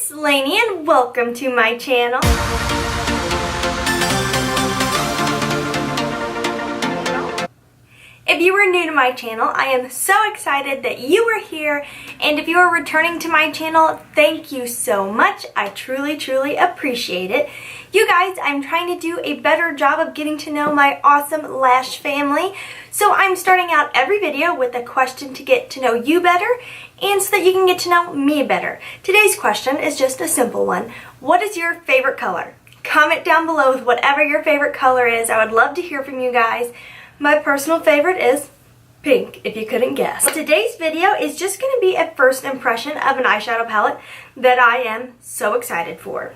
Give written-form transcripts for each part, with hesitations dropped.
it's Laynie and welcome to my channel. If you are new to my channel, I am so excited that you are here, and if you are returning to my channel, thank you so much. I truly appreciate it. You guys, I'm trying to do a better job of getting to know my awesome Lash family, so I'm starting out every video with a question to get to know you better, and so that you can get to know me better. Today's question is just a simple one. What is your favorite color? Comment down below with whatever your favorite color is. I would love to hear from you guys. My personal favorite is pink, if you couldn't guess. Today's video is just going to be a first impression of an eyeshadow palette that I am so excited for.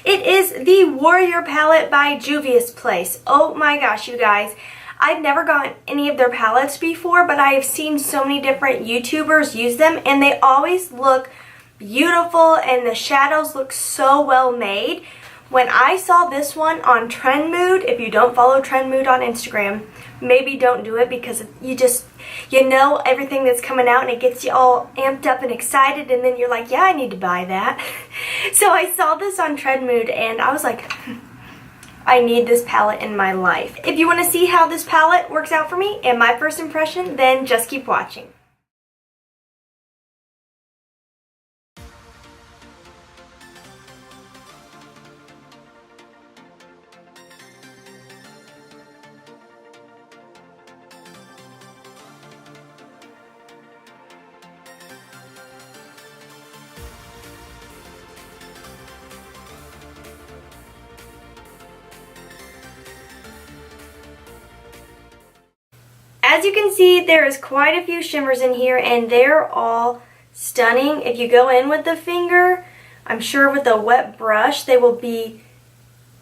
It is the Warrior palette by Juvia's Place. Oh my gosh, you guys. I've never gotten any of their palettes before, but I have seen so many different YouTubers use them, and they always look beautiful, and the shadows look so well made. When I saw this one on Trend Mood, if you don't follow Trend Mood on Instagram, maybe don't do it because you know everything that's coming out and it gets you all amped up and excited, and then you're like, yeah, I need to buy that. So I saw this on Trend Mood and I was like, I need this palette in my life. If you want to see how this palette works out for me and my first impression, then just keep watching. As you can see, there is quite a few shimmers in here, and they're all stunning. If you go in with the finger, I'm sure with a wet brush, they will be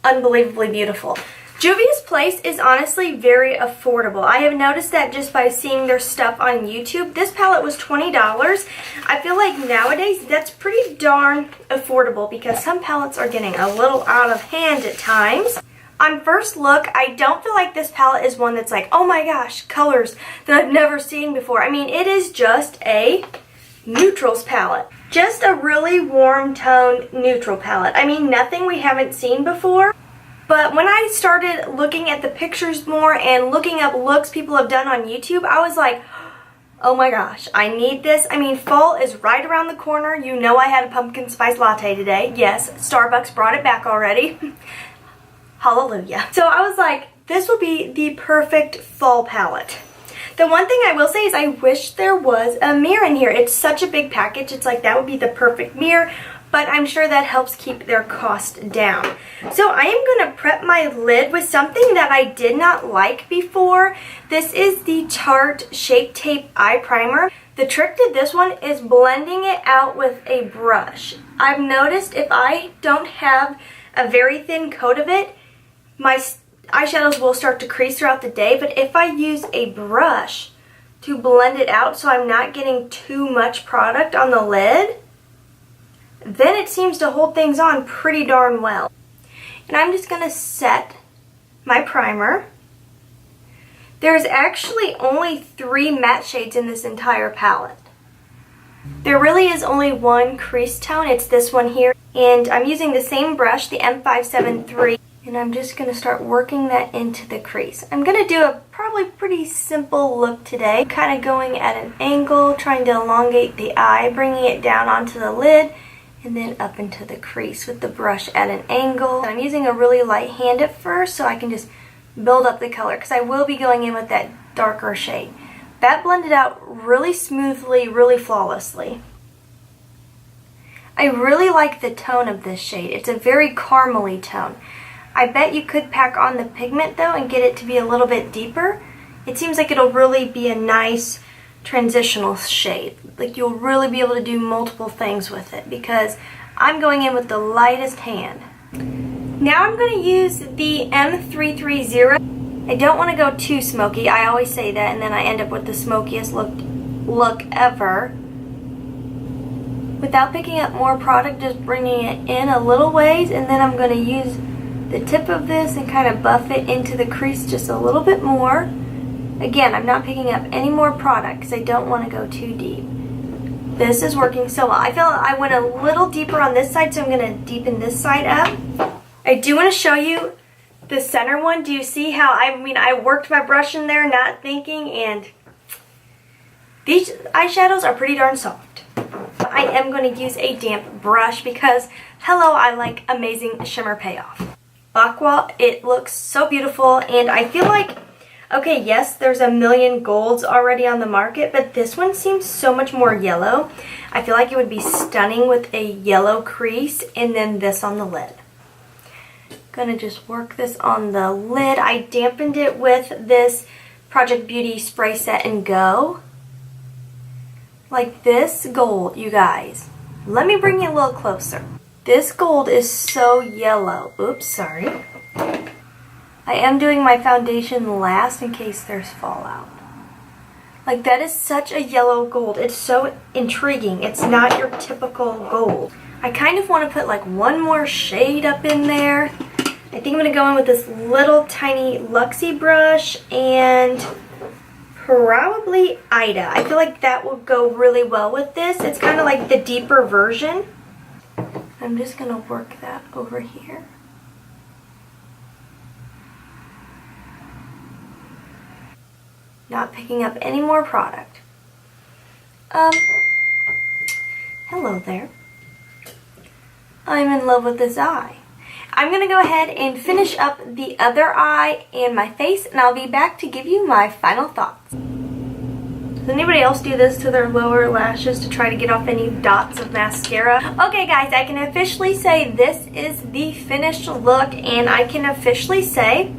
unbelievably beautiful. Juvia's Place is honestly very affordable. I have noticed that just by seeing their stuff on YouTube. This palette was $20. I feel like nowadays that's pretty darn affordable because some palettes are getting a little out of hand at times. On first look, I don't feel like this palette is one that's like, oh my gosh, colors that I've never seen before. I mean, it is just a neutrals palette. Just a really warm tone neutral palette. I mean, nothing we haven't seen before. But when I started looking at the pictures more and looking up looks people have done on YouTube, I was like, oh my gosh, I need this. I mean, fall is right around the corner. You know I had a pumpkin spice latte today. Yes, Starbucks brought it back already. Hallelujah. So I was like, this will be the perfect fall palette. The one thing I will say is I wish there was a mirror in here. It's such a big package. It's like that would be the perfect mirror, but I'm sure that helps keep their cost down. So I am going to prep my lid with something that I did not like before. This is the Tarte Shape Tape Eye Primer. The trick to this one is blending it out with a brush. I've noticed if I don't have a very thin coat of it, my eyeshadows will start to crease throughout the day, but if I use a brush to blend it out so I'm not getting too much product on the lid, then it seems to hold things on pretty darn well. And I'm just going to set my primer. There's actually only 3 matte shades in this entire palette. There really is only one crease tone. It's this one here. And I'm using the same brush, the M573. And I'm just going to start working that into the crease. I'm going to do a probably pretty simple look today. Kind of going at an angle, trying to elongate the eye, bringing it down onto the lid, and then up into the crease with the brush at an angle. And I'm using a really light hand at first so I can just build up the color because I will be going in with that darker shade. That blended out really smoothly, really flawlessly. I really like the tone of this shade. It's a very caramely tone. I bet you could pack on the pigment though and get it to be a little bit deeper. It seems like it'll really be a nice transitional shade. Like you'll really be able to do multiple things with it because I'm going in with the lightest hand. Now I'm going to use the M330. I don't want to go too smoky. I always say that and then I end up with the smokiest look ever. Without picking up more product, just bringing it in a little ways, and then I'm going to use the tip of this and kind of buff it into the crease just a little bit more. Again, I'm not picking up any more product because I don't want to go too deep. This is working so well. I feel I went a little deeper on this side, so I'm going to deepen this side up. I do want to show you the center one. Do you see how, I worked my brush in there not thinking, and these eyeshadows are pretty darn soft. I am going to use a damp brush because, hello, I like amazing shimmer payoff. Aqua, it looks so beautiful, and I feel like, okay, yes, there's a million golds already on the market, but this one seems so much more yellow. I feel like it would be stunning with a yellow crease and then this on the lid. Gonna just work this on the lid. I dampened it with this Project Beauty Spray Set and Go. Like this gold, you guys. Let me bring you a little closer. This gold is so yellow. Oops, sorry. I am doing my foundation last in case there's fallout. Like, that is such a yellow gold. It's so intriguing. It's not your typical gold. I kind of want to put like one more shade up in there. I think I'm going to go in with this little tiny Luxie brush and probably Ida. I feel like that will go really well with this. It's kind of like the deeper version. I'm just going to work that over here. Not picking up any more product. Hello there. I'm in love with this eye. I'm going to go ahead and finish up the other eye and my face, and I'll be back to give you my final thoughts. Does anybody else do this to their lower lashes to try to get off any dots of mascara? Okay guys, I can officially say this is the finished look, and I can officially say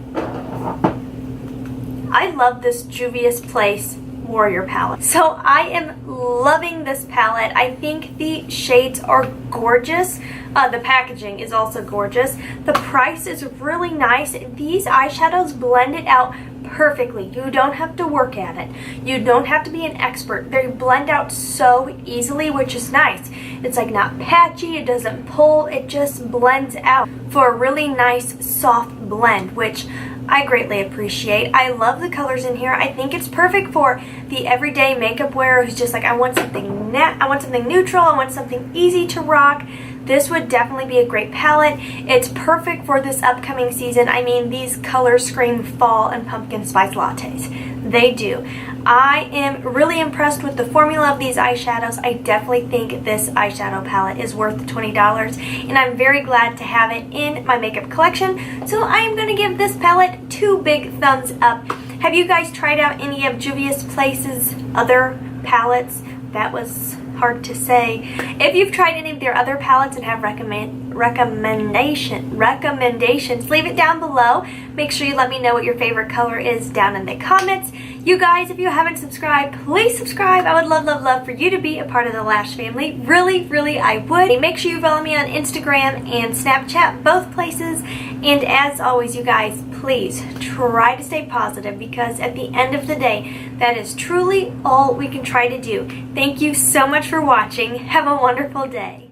I love this Juvia's Place Warrior palette. So I am loving this palette. I think the shades are gorgeous. The packaging is also gorgeous. The price is really nice. These eyeshadows blend it out perfectly. You don't have to work at it. You don't have to be an expert. They blend out so easily, which is nice. It's like not patchy, it doesn't pull, it just blends out for a really nice soft blend, which I greatly appreciate. I love the colors in here. I think it's perfect for the everyday makeup wearer who's just like, I want something neutral, I want something easy to rock. This would definitely be a great palette. It's perfect for this upcoming season. I mean, these colors scream fall and pumpkin spice lattes. They do. I am really impressed with the formula of these eyeshadows. I definitely think this eyeshadow palette is worth the $20, and I'm very glad to have it in my makeup collection. So I am going to give this palette 2 big thumbs up. Have you guys tried out any of Juvia's Place's other palettes? That was hard to say. If you've tried any of their other palettes and have recommendations, leave it down below. Make sure you let me know what your favorite color is down in the comments. You guys, if you haven't subscribed, please subscribe. I would love for you to be a part of the Lash family. Really, I would. Make sure you follow me on Instagram and Snapchat, both places. And as always, you guys, please try to stay positive, because at the end of the day, that is truly all we can try to do. Thank you so much for watching. Have a wonderful day.